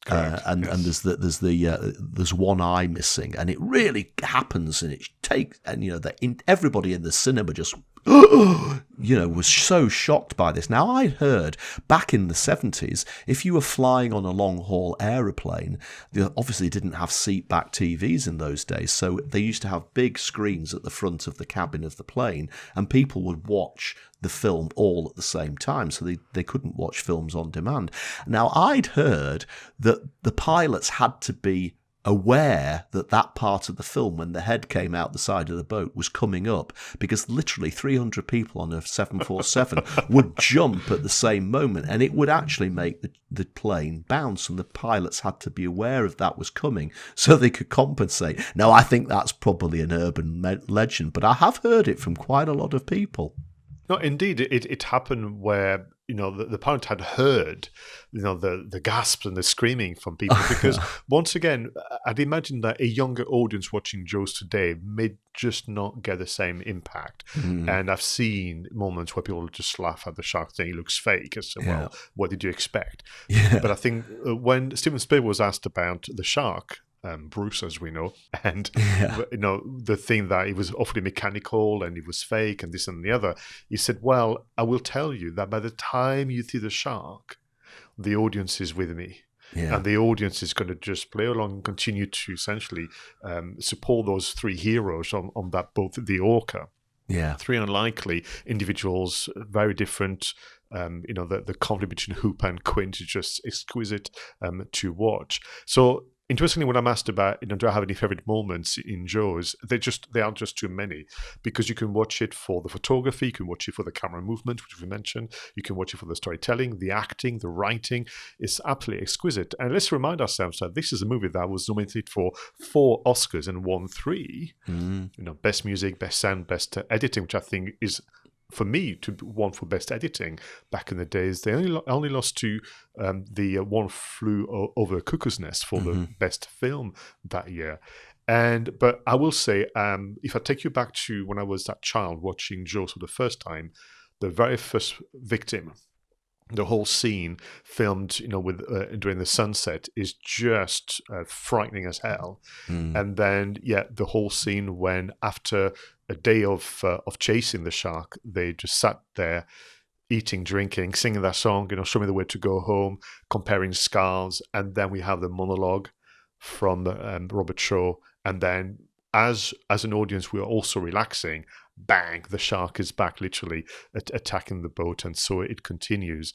And there's one eye missing, and it really happens, and it takes, and everybody in the cinema just was so shocked by this. Now, I'd heard back in the 70s, if you were flying on a long-haul aeroplane, they obviously didn't have seat-back TVs in those days, so they used to have big screens at the front of the cabin of the plane, and people would watch the film all at the same time, so they couldn't watch films on demand. Now, I'd heard that the pilots had to be aware that that part of the film, when the head came out the side of the boat, was coming up, because literally 300 people on a 747 would jump at the same moment, and it would actually make the plane bounce, and the pilots had to be aware of that was coming so they could compensate. Now, I think that's probably an urban legend, but I have heard it from quite a lot of people. No, indeed, it happened where, you know, the pilot had heard, you know, the gasps and the screaming from people, because once again, I'd imagine that a younger audience watching Jaws today may just not get the same impact. And I've seen moments where people just laugh at the shark saying it looks fake. I said, well, what did you expect? But I think when Steven Spielberg was asked about the shark, Bruce, as we know, and you know, the thing that it was awfully mechanical and it was fake and this and the other, he said, well, I will tell you that by the time you see the shark, the audience is with me. And the audience is going to just play along and continue to essentially support those three heroes on that boat, the Orca. Three unlikely individuals, very different. You know, the conflict between Hooper and Quint is just exquisite to watch. So, interestingly, when I'm asked about, you know, do I have any favorite moments in Jaws, they are just too many, because you can watch it for the photography, you can watch it for the camera movement, which we mentioned, you can watch it for the storytelling, the acting, the writing. It's absolutely exquisite. And let's remind ourselves that this is a movie that was nominated for 4 Oscars and won 3. You know, best music, best sound, best editing, which I think is, for me, to one for best editing back in the days. They only lost to the One Flew Over Cuckoo's Nest for the best film that year. But I will say, if I take you back to when I was that child watching Jaws for the first time, the very first victim, the whole scene filmed, you know, with during the sunset is just frightening as hell. And then, the whole scene when, after a day of chasing the shark, they just sat there eating, drinking, singing that song, you know, Show Me the Way to Go Home, comparing scars, and then we have the monologue from Robert Shaw, and then as an audience we are also relaxing. Bang, the shark is back, literally attacking the boat, and so it continues.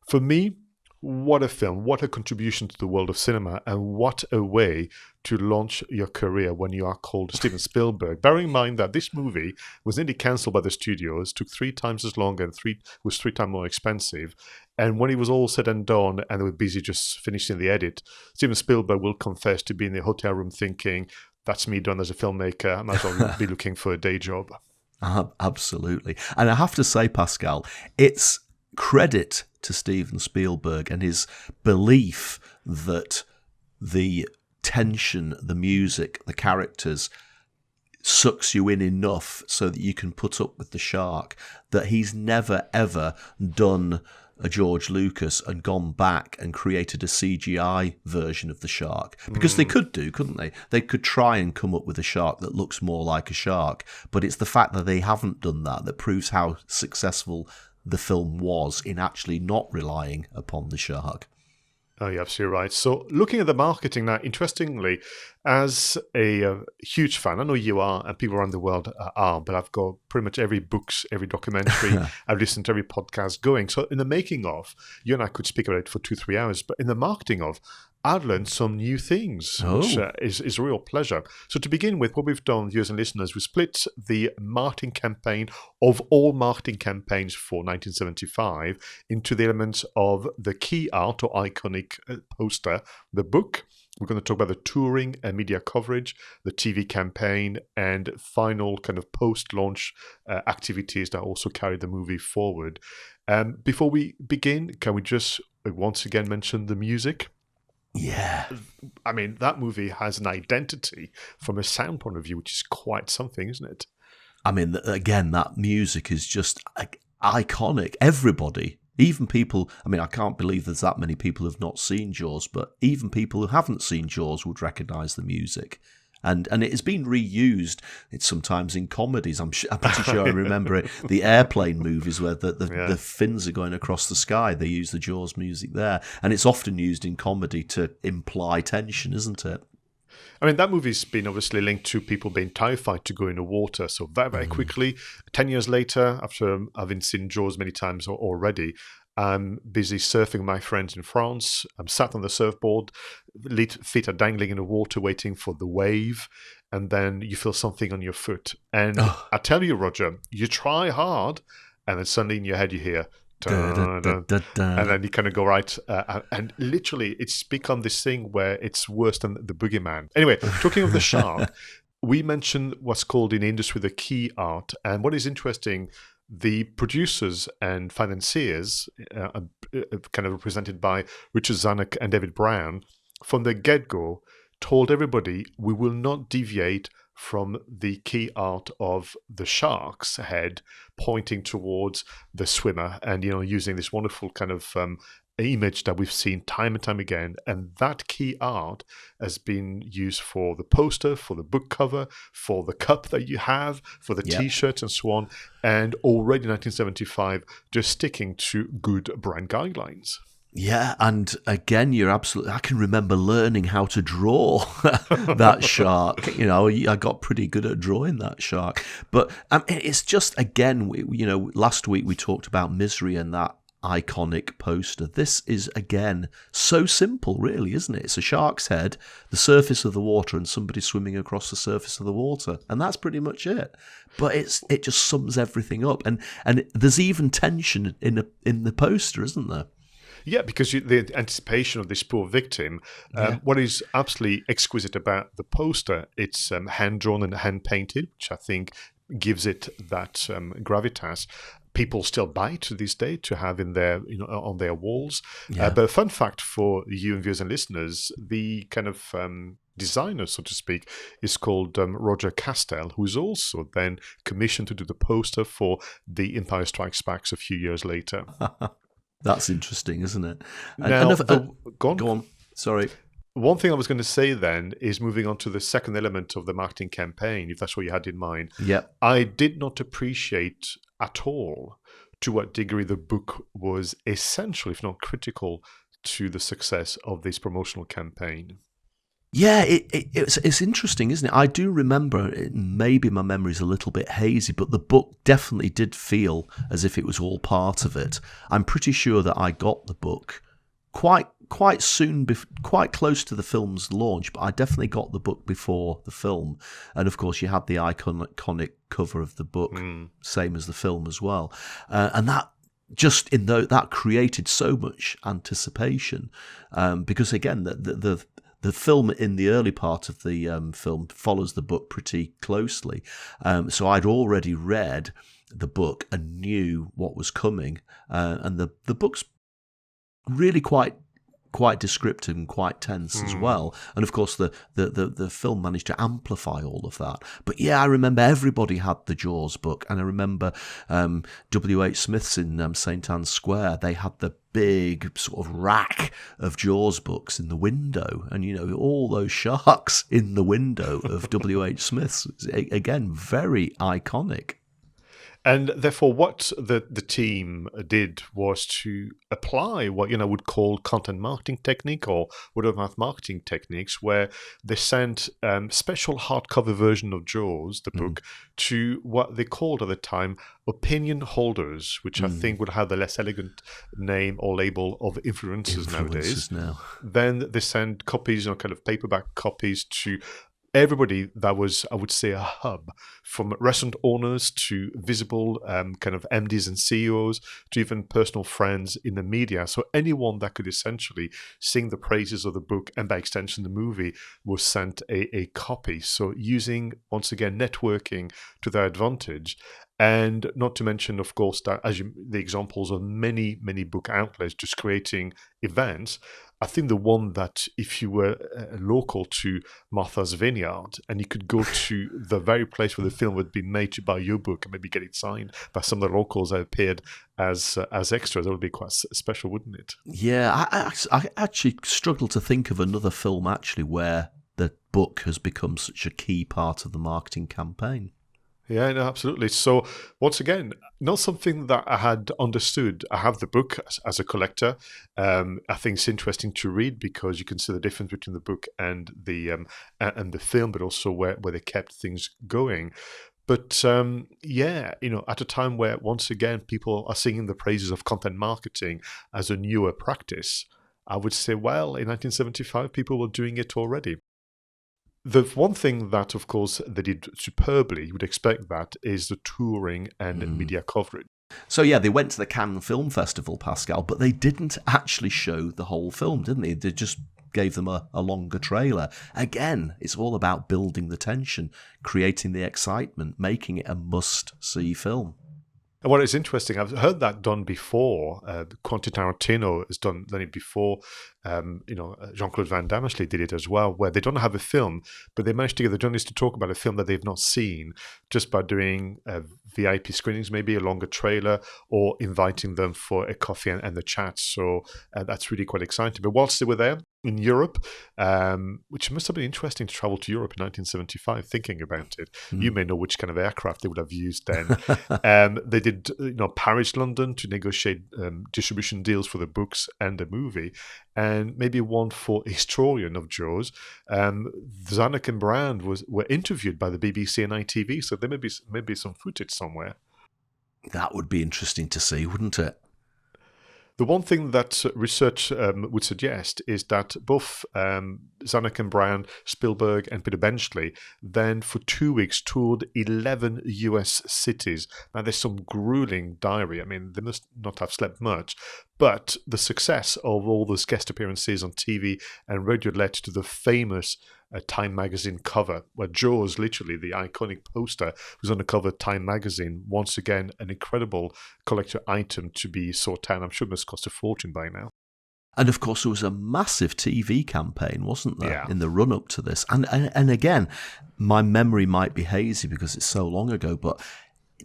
For me, what a film, what a contribution to the world of cinema, and what a way to launch your career when you are called Steven Spielberg. Bearing in mind that this movie was nearly cancelled by the studios, took 3 times as long, and was 3 times more expensive. And when it was all said and done, and they were busy just finishing the edit, Steven Spielberg will confess to being in the hotel room thinking, that's me done as a filmmaker, I might as well be looking for a day job. Absolutely. And I have to say, Pascal, it's credit to Steven Spielberg and his belief that the tension, the music, the characters sucks you in enough so that you can put up with the shark, that he's never, ever done a George Lucas and gone back and created a CGI version of the shark. Because they could do, couldn't they? They could try and come up with a shark that looks more like a shark. But it's the fact that they haven't done that proves how successful the film was in actually not relying upon the shark. Oh, you're absolutely right. So looking at the marketing now, interestingly, as a huge fan, I know you are and people around the world are, but I've got pretty much every books, every documentary, I've listened to every podcast going. So in the making of, you and I could speak about it for 2-3 hours, but in the marketing of, I've learned some new things, which is a real pleasure. So to begin with, what we've done, viewers and listeners, we split the marketing campaign of all marketing campaigns for 1975 into the elements of the key art or iconic poster, the book. We're going to talk about the touring and media coverage, the TV campaign, and final kind of post-launch activities that also carry the movie forward. Before we begin, can we just once again mention the music? Yeah. I mean, that movie has an identity from a sound point of view, which is quite something, isn't it? I mean, again, that music is just iconic. Everybody, even people, I mean, I can't believe there's that many people who've not seen Jaws, but even people who haven't seen Jaws would recognise the music. And it has been reused. It's sometimes in comedies. I'm pretty sure I remember it. The airplane movies where the fins are going across the sky. They use the Jaws music there, and it's often used in comedy to imply tension, isn't it? I mean, that movie's been obviously linked to people being terrified to go in the water. So very, very quickly, 10 years later, after having seen Jaws many times already, I'm busy surfing with my friends in France. I'm sat on the surfboard, feet are dangling in the water waiting for the wave, and then you feel something on your foot. And I tell you, Roger, you try hard, and then suddenly in your head you hear, dun, dun, dun, and then you kind of go right, and literally it's become this thing where it's worse than the boogeyman. Anyway, talking of the shark, we mentioned what's called in industry the key art, and what is interesting, the producers and financiers, kind of represented by Richard Zanuck and David Brown, from the get-go told everybody, we will not deviate from the key art of the shark's head pointing towards the swimmer, and using this wonderful kind of image that we've seen time and time again. And that key art has been used for the poster, for the book cover, for the cup that you have, for the t-shirts and so on. And already in 1975, just sticking to good brand guidelines. Yeah, and again, you're absolutely. I can remember learning how to draw that shark. I got pretty good at drawing that shark. But it's just, again, last week we talked about Misery and that iconic poster. This is, again, so simple, really, isn't it? It's a shark's head, the surface of the water, and somebody swimming across the surface of the water, and that's pretty much it. But it just sums everything up, and there's even tension in the poster, isn't there? Yeah, because the anticipation of this poor victim, what is absolutely exquisite about the poster, it's hand-drawn and hand-painted, which I think gives it that gravitas. People still buy it to this day to have in their, on their walls. But a fun fact for you and viewers and listeners, the kind of designer, so to speak, is called Roger Castell, who's also then commissioned to do the poster for The Empire Strikes Back a few years later. That's interesting, isn't it? Go on. Sorry. One thing I was going to say then is moving on to the second element of the marketing campaign, if that's what you had in mind. Yeah. I did not appreciate at all to what degree the book was essential, if not critical, to the success of this promotional campaign. Yeah, it's interesting, isn't it? I do remember, maybe my memory's a little bit hazy, but the book definitely did feel as if it was all part of it. I'm pretty sure that I got the book quite soon, quite close to the film's launch, but I definitely got the book before the film. And of course, you had the iconic cover of the book, same as the film as well. And that that created so much anticipation, because again, the film in the early part of the film follows the book pretty closely. So I'd already read the book and knew what was coming. And the book's really quite descriptive and quite tense as well. And of course, the film managed to amplify all of that. But yeah, I remember everybody had the Jaws book. And I remember W.H. Smith's in St. Anne's Square, they had the big sort of rack of Jaws books in the window, and all those sharks in the window of W.H. Smith's, again, very iconic. And therefore, what the team did was to apply what would call content marketing technique or word of mouth marketing techniques, where they sent special hardcover version of Jaws, the book, to what they called at the time opinion holders, which I think would have the less elegant name or label of influencers nowadays. Then they sent copies, kind of paperback copies, to everybody that was, I would say, a hub, from restaurant owners to visible kind of MDs and CEOs to even personal friends in the media. So anyone that could essentially sing the praises of the book and by extension the movie was sent a copy. So using, once again, networking to their advantage. And not to mention, of course, that the examples of many, many book outlets just creating events. I think the one that if you were local to Martha's Vineyard and you could go to the very place where the film would be made to buy your book and maybe get it signed by some of the locals that appeared as extras, that would be quite special, wouldn't it? Yeah, I actually struggle to think of another film actually where the book has become such a key part of the marketing campaign. Yeah, no, absolutely. So once again, not something that I had understood. I have the book as a collector. I think it's interesting to read because you can see the difference between the book and the film, but also where they kept things going. But yeah, at a time where, once again, people are singing the praises of content marketing as a newer practice, I would say, well, in 1975, people were doing it already. The one thing that, of course, they did superbly, you would expect that, is the touring and media coverage. So yeah, they went to the Cannes Film Festival, Pascal, but they didn't actually show the whole film, didn't they? They just gave them a longer trailer. Again, it's all about building the tension, creating the excitement, making it a must-see film. And what is interesting, I've heard that done before. Quentin Tarantino has done it before. Jean-Claude Van Damme actually did it as well, where they don't have a film, but they managed to get the journalists to talk about a film that they've not seen just by doing VIP screenings, maybe a longer trailer, or inviting them for a coffee and the chat. So that's really quite exciting. But whilst they were there in Europe, which must have been interesting to travel to Europe in 1975, thinking about it. You may know which kind of aircraft they would have used then. They did Paris, London to negotiate distribution deals for the books and the movie, and maybe one for a historian of Jaws. Zanuck and Brand were interviewed by the BBC and ITV, so there may be some footage somewhere. That would be interesting to see, wouldn't it? The one thing that research would suggest is that both Zanuck and Brand, Spielberg and Peter Benchley then for 2 weeks toured 11 US cities. Now there's some grueling diary. I mean, they must not have slept much. But the success of all those guest appearances on TV and radio led to the famous Time magazine cover, where Jaws, literally the iconic poster, was on the cover of Time magazine. Once again, an incredible collector item to be sought out. I'm sure it must cost a fortune by now. And of course, there was a massive TV campaign, wasn't there, Yeah. in the run-up to this? And again, my memory might be hazy because it's so long ago, but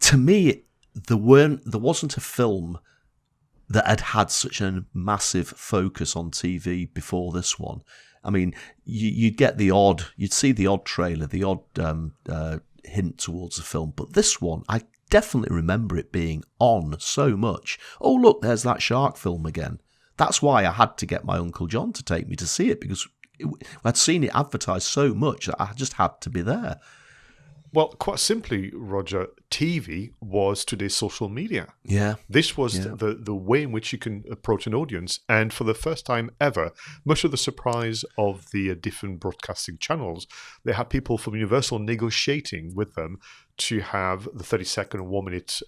to me, there wasn't a film that had had such a massive focus on TV before this one. I mean, you'd see the odd trailer, the odd hint towards the film, but this one, I definitely remember it being on so much. Oh, look, there's that shark film again. That's why I had to get my Uncle John to take me to see it, because I'd seen it advertised so much that I just had to be there. Well, quite simply, Roger, TV was today's social media. Yeah. This was the way in which you can approach an audience. And for the first time ever, much of the surprise of the different broadcasting channels, they had people from Universal negotiating with them to have the 30-second or 1-minute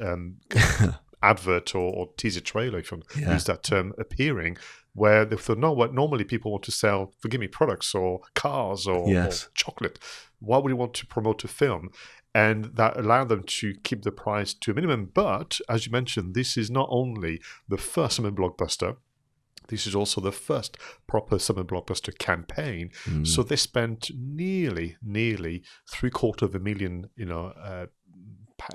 advert or teaser trailer, if you use that term, appearing, where they thought, no, what normally people want to sell, forgive me, products or cars or chocolate. Why would you want to promote a film? And that allowed them to keep the price to a minimum. But, as you mentioned, this is not only the first summer blockbuster, this is also the first proper summer blockbuster campaign. So they spent nearly $750,000,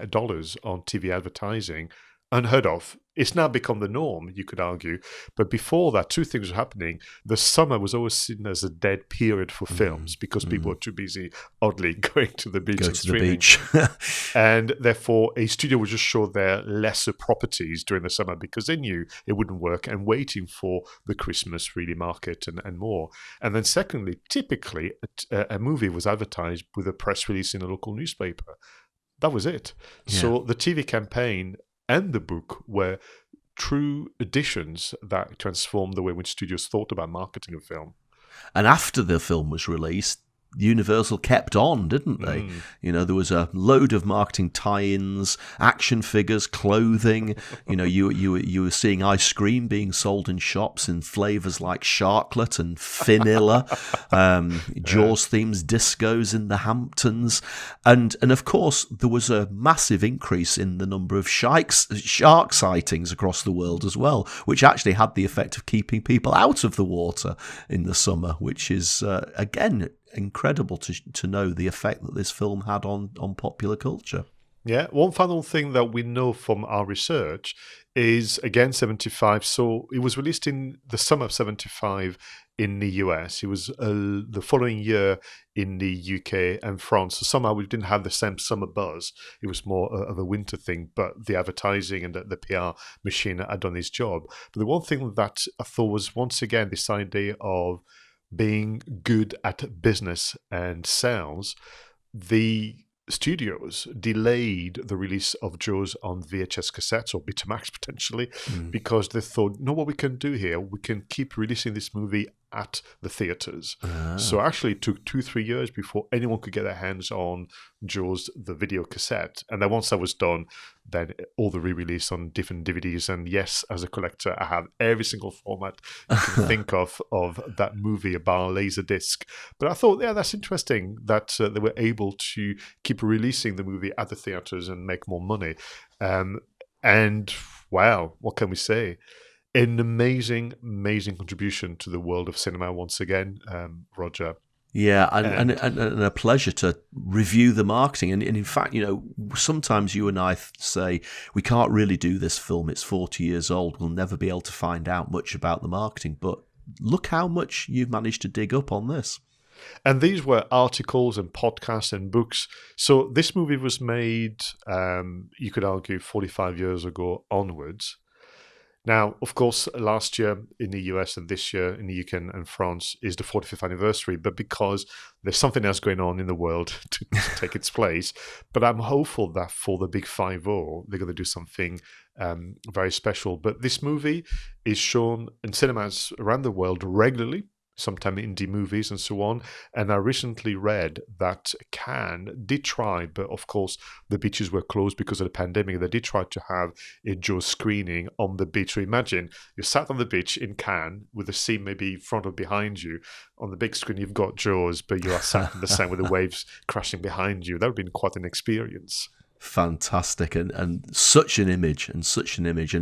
dollars on TV advertising. Unheard of. It's now become the norm, you could argue. But before that, two things were happening. The summer was always seen as a dead period for films because people were too busy, oddly, going to the beach and streaming. And therefore, a studio would just show their lesser properties during the summer because they knew it wouldn't work, and waiting for the Christmas really market and more. And then secondly, typically, a movie was advertised with a press release in a local newspaper. That was it. Yeah. So the TV campaign and the book were true additions that transformed the way in which studios thought about marketing a film. And after the film was released, Universal kept on, didn't they? There was a load of marketing tie-ins, action figures, clothing. You were seeing ice cream being sold in shops in flavors like Sharklet and 𝗏𝗏𝗏, Jaws themes, discos in the Hamptons, and of course there was a massive increase in the number of shark sightings across the world as well, which actually had the effect of keeping people out of the water in the summer, which is again incredible to know the effect that this film had on popular culture. Yeah, one final thing that we know from our research is, again, 75. So it was released in the summer of 75 in the US. It was the following year in the UK and France. So somehow we didn't have the same summer buzz. It was more of a winter thing, but the advertising and the PR machine had done its job. But the one thing that I thought was, once again, this idea of being good at business and sales, the studios delayed the release of Jaws on VHS cassettes or Betamax potentially because they thought, know what we can do here? We can keep releasing this movie at the theaters. So actually it took 2-3 years before anyone could get their hands on Jaws, the video cassette. And then once that was done, then all the re-release on different DVDs. And yes, as a collector, I have every single format you can think of that movie, bar Laserdisc. But I thought, yeah, that's interesting that they were able to keep releasing the movie at the theaters and make more money. And wow, what can we say? An amazing contribution to the world of cinema once again, Roger. Yeah, and a pleasure to review the marketing. And in fact, you know, sometimes you and I say, we can't really do this film. It's 40 years old. We'll never be able to find out much about the marketing. But look how much you've managed to dig up on this. And these were articles and podcasts and books. So this movie was made, you could argue, 45 years ago onwards. Now, of course, last year in the US and this year in the UK and France is the 45th anniversary, but because there's something else going on in the world to take its place. But I'm hopeful that for the big 5-0, they're going to do something very special. But this movie is shown in cinemas around the world regularly, sometimes indie movies and so on. And I recently read that Cannes did try, but of course the beaches were closed because of the pandemic. They did try to have a Jaws screening on the beach. So imagine you sat on the beach in Cannes with the sea maybe in front or behind you. On the big screen you've got Jaws, but you are sat in the sand with the waves crashing behind you. That would have been quite an experience. Fantastic, and such an image, and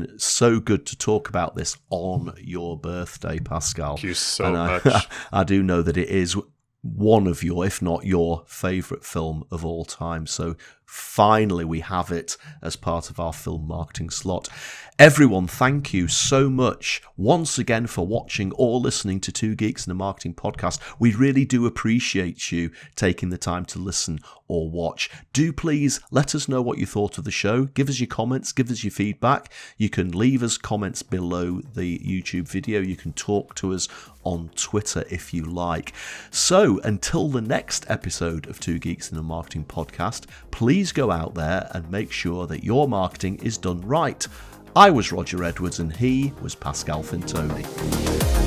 it's so good to talk about this on your birthday, Pascal. Thank you so much. I do know that it is one of your, if not your favourite film of all time. So finally we have it as part of our film marketing slot. Everyone, thank you so much once again for watching or listening to Two Geeks and a Marketing Podcast. We really do appreciate you taking the time to listen or watch. Do please let us know what you thought of the show. Give us your comments, give us your feedback. You can leave us comments below the YouTube video. You can talk to us on Twitter if you like. So until the next episode of Two Geeks and a Marketing Podcast, please go out there and make sure that your marketing is done right. I was Roger Edwards and he was Pascal 𝗵𝗲𝗀𝗏.